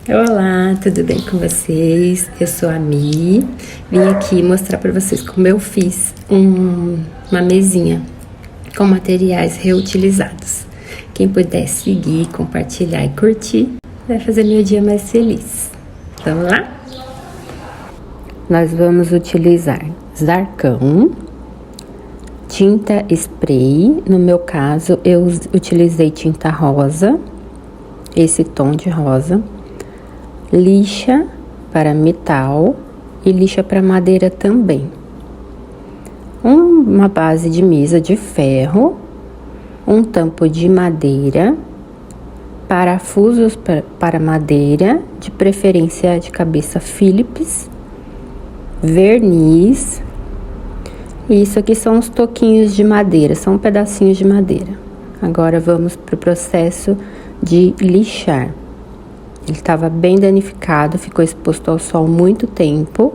Olá, tudo bem com vocês? Eu sou a Mi. Vim aqui mostrar para vocês como eu fiz uma mesinha com materiais reutilizados. Quem puder seguir, compartilhar e curtir, vai fazer meu dia mais feliz. Vamos lá? Nós vamos utilizar zarcão, tinta spray. No meu caso, eu utilizei tinta rosa, esse tom de rosa, lixa para metal e lixa para madeira também. Uma base de mesa de ferro, um tampo de madeira, parafusos para madeira, de preferência de cabeça Phillips, verniz. E isso aqui são os toquinhos de madeira, são pedacinhos de madeira. Agora vamos para o processo de lixar. Ele estava bem danificado, ficou exposto ao sol muito tempo.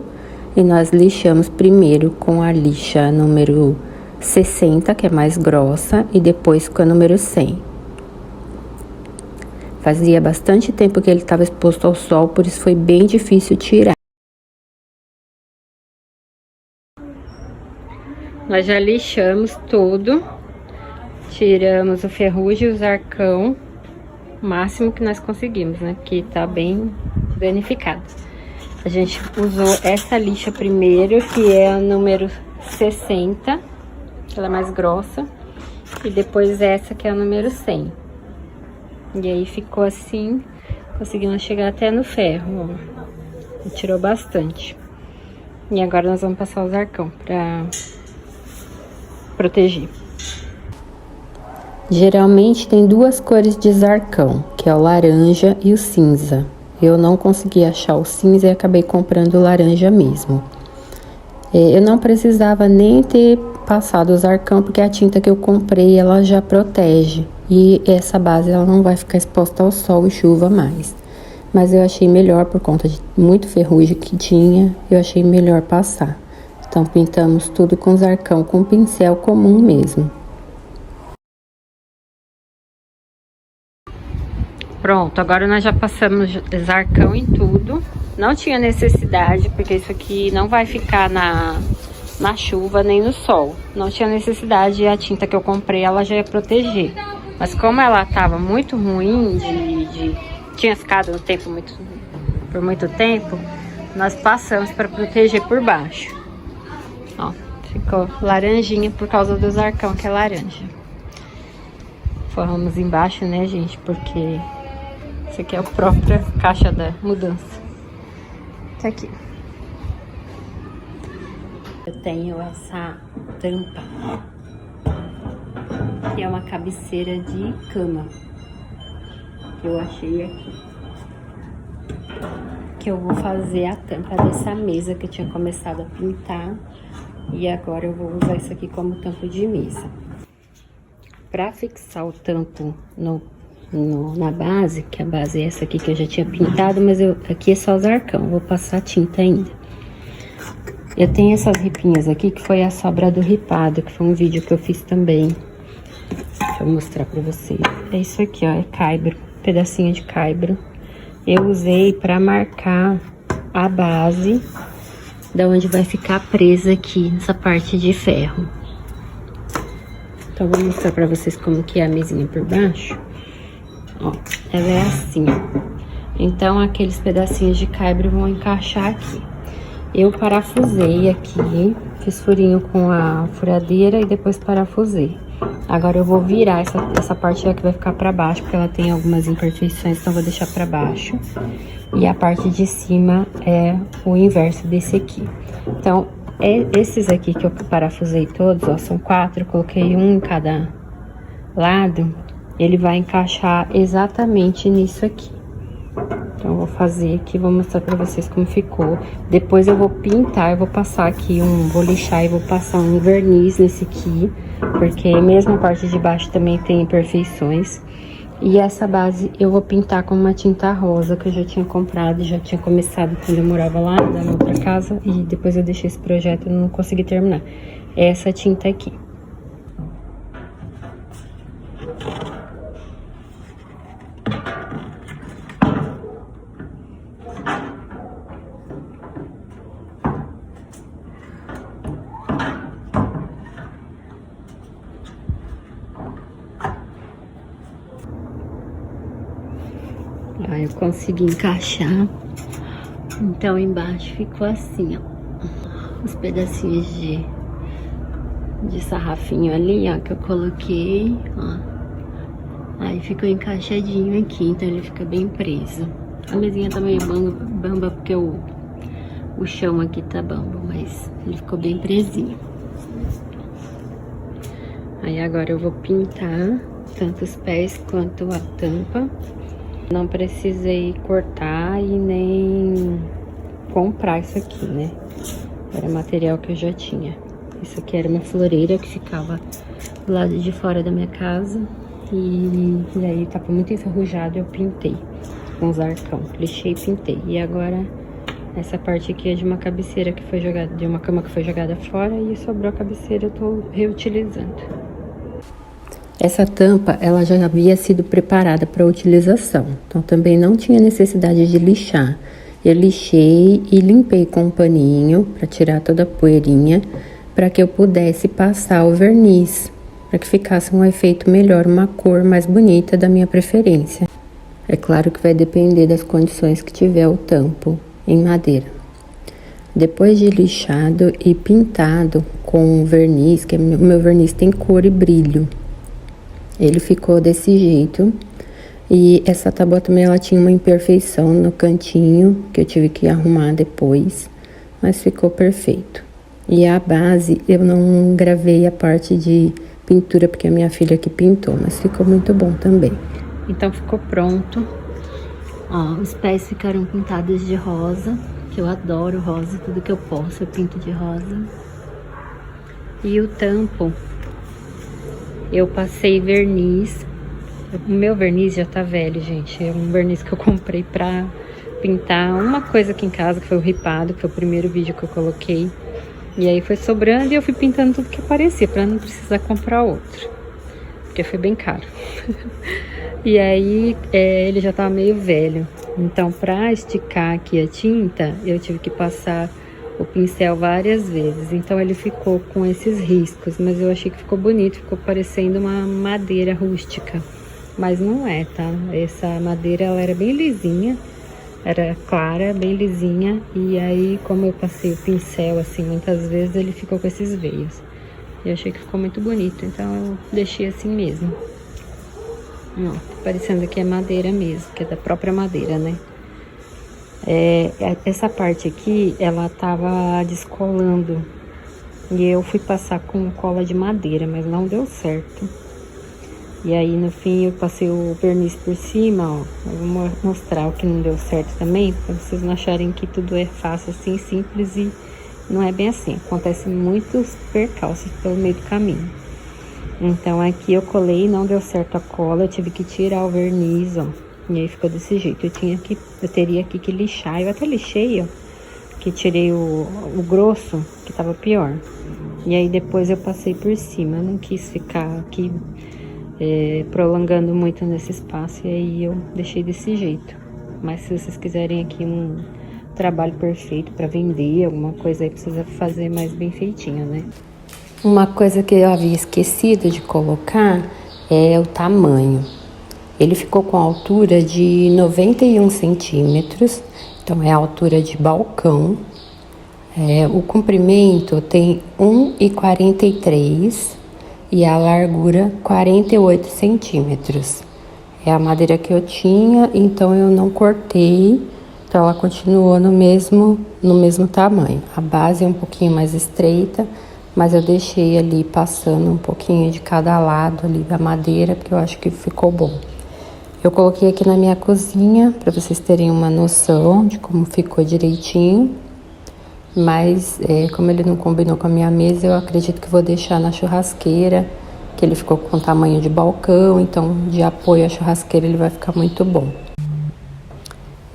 E nós lixamos primeiro com a lixa número 60, que é mais grossa, e depois com a número 100. Fazia bastante tempo que ele estava exposto ao sol, por isso foi bem difícil tirar. Nós já lixamos tudo, tiramos o ferrugem e o zarcão, o máximo que nós conseguimos, né? Que tá bem danificado. A gente usou essa lixa primeiro, que é a número 60, ela é mais grossa, e depois essa que é a número 100. E aí ficou assim, conseguimos chegar até no ferro, ó. E tirou bastante. E agora nós vamos passar o zarcão pra proteger. Geralmente tem duas cores de zarcão, que é o laranja e o cinza. Eu não consegui achar o cinza e acabei comprando o laranja mesmo. Eu não precisava nem ter passado o zarcão, porque a tinta que eu comprei, ela já protege. E essa base, ela não vai ficar exposta ao sol e chuva mais. Mas eu achei melhor, por conta de muito ferrugem que tinha, eu achei melhor passar. Então, pintamos tudo com zarcão, com pincel comum mesmo. Pronto, agora nós já passamos zarcão em tudo. Não tinha necessidade, porque isso aqui não vai ficar na chuva nem no sol. Não tinha necessidade e a tinta que eu comprei, ela já ia proteger. Mas como ela tava muito ruim, tinha ficado no tempo por muito tempo, nós passamos para proteger por baixo. Ó, ficou laranjinha por causa do zarcão, que é laranja. Forramos embaixo, né, gente, porque essa aqui é a própria caixa da mudança. Tá aqui. Eu tenho essa tampa, que é uma cabeceira de cama, que eu achei aqui. Que eu vou fazer a tampa dessa mesa que eu tinha começado a pintar. E agora eu vou usar isso aqui como tampo de mesa. Pra fixar o tampo na base, que a base é essa aqui que eu já tinha pintado, mas aqui é só zarcão, vou passar tinta ainda. Eu tenho essas ripinhas aqui, que foi a sobra do ripado, que foi um vídeo que eu fiz também. Deixa eu mostrar pra vocês. É isso aqui, ó, é caibro, pedacinho de caibro. Eu usei pra marcar a base, da onde vai ficar presa aqui, nessa parte de ferro. Então, vou mostrar pra vocês como que é a mesinha por baixo. Ó, ela é assim, ó. Então, aqueles pedacinhos de caibro vão encaixar aqui. Eu parafusei aqui, fiz furinho com a furadeira e depois parafusei. Agora, eu vou virar essa parte que vai ficar pra baixo, porque ela tem algumas imperfeições, então vou deixar pra baixo. E a parte de cima é o inverso desse aqui. Então, esses aqui que eu parafusei todos, ó, são 4, eu coloquei um em cada lado. Ele vai encaixar exatamente nisso aqui. Então, eu vou fazer aqui, vou mostrar pra vocês como ficou. Depois eu vou pintar, eu vou passar aqui vou lixar e vou passar um verniz nesse aqui, porque mesmo a parte de baixo também tem imperfeições. E essa base eu vou pintar com uma tinta rosa que eu já tinha comprado, já tinha começado quando eu morava lá na outra casa. E depois eu deixei esse projeto e não consegui terminar. É essa tinta aqui. Aí eu consegui encaixar. Então embaixo ficou assim, ó. Os pedacinhos de sarrafinho ali, ó, que eu coloquei, ó. Aí ficou encaixadinho aqui, então ele fica bem preso. A mesinha tá meio bamba porque o chão aqui tá bambo, mas ele ficou bem presinho. Aí agora eu vou pintar tanto os pés quanto a tampa. Não precisei cortar e nem comprar isso aqui, né? Era material que eu já tinha. Isso aqui era uma floreira que ficava do lado de fora da minha casa. E aí tava muito enferrujado, eu pintei com os arcão. Lixei e pintei. E agora essa parte aqui é de uma cabeceira que foi jogada, de uma cama que foi jogada fora, e sobrou a cabeceira, eu tô reutilizando. Essa tampa, ela já havia sido preparada para utilização, então também não tinha necessidade de lixar. Eu lixei e limpei com um paninho para tirar toda a poeirinha, para que eu pudesse passar o verniz, para que ficasse um efeito melhor, uma cor mais bonita da minha preferência. É claro que vai depender das condições que tiver o tampo em madeira. Depois de lixado e pintado com verniz, que o meu verniz tem cor e brilho, ele ficou desse jeito. E essa tábua também, ela tinha uma imperfeição no cantinho, que eu tive que arrumar depois, mas ficou perfeito. E a base, eu não gravei a parte de pintura, porque a minha filha que pintou, mas ficou muito bom também. Então ficou pronto. Ó, os pés ficaram pintados de rosa, que eu adoro rosa, tudo que eu posso eu pinto de rosa. E o tampo, eu passei verniz. O meu verniz já tá velho, gente. É um verniz que eu comprei pra pintar uma coisa aqui em casa, que foi o ripado, que foi o primeiro vídeo que eu coloquei. E aí foi sobrando e eu fui pintando tudo que aparecia, pra não precisar comprar outro. Porque foi bem caro. E aí, ele já tava meio velho. Então, pra esticar aqui a tinta, eu tive que passar o pincel várias vezes. Então, ele ficou com esses riscos. Mas eu achei que ficou bonito, ficou parecendo uma madeira rústica. Mas não é, tá? Essa madeira, ela era bem lisinha. Era clara, bem lisinha. E aí, como eu passei o pincel, assim, muitas vezes, ele ficou com esses veios. Eu achei que ficou muito bonito, então eu deixei assim mesmo. Ó, tá parecendo que é madeira mesmo, que é da própria madeira, né? Essa parte aqui, ela tava descolando. E eu fui passar com cola de madeira, mas não deu certo. E aí, no fim, eu passei o verniz por cima, ó. Eu vou mostrar o que não deu certo também, pra vocês não acharem que tudo é fácil, assim, simples, e não é bem assim. Acontece muitos percalços pelo meio do caminho. Então, aqui eu colei, não deu certo a cola, eu tive que tirar o verniz, ó. E aí ficou desse jeito. Eu teria aqui que lixar. Eu até lixei, ó, que tirei o grosso, que tava pior. E aí depois eu passei por cima. Eu não quis ficar aqui prolongando muito nesse espaço, e aí eu deixei desse jeito. Mas se vocês quiserem aqui um trabalho perfeito para vender, alguma coisa aí, precisa fazer mais bem feitinho, né? Uma coisa que eu havia esquecido de colocar é o tamanho. Ele ficou com a altura de 91 centímetros, então é a altura de balcão. O comprimento tem 1,43 e a largura 48 centímetros. É a madeira que eu tinha, então eu não cortei, então ela continuou no mesmo tamanho. A base é um pouquinho mais estreita, mas eu deixei ali passando um pouquinho de cada lado ali da madeira, porque eu acho que ficou bom. Eu coloquei aqui na minha cozinha, para vocês terem uma noção de como ficou direitinho. Mas, como ele não combinou com a minha mesa, eu acredito que vou deixar na churrasqueira, que ele ficou com tamanho de balcão, então de apoio à churrasqueira ele vai ficar muito bom.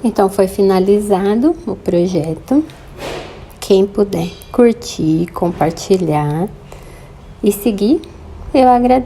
Então, foi finalizado o projeto. Quem puder curtir, compartilhar e seguir, eu agradeço.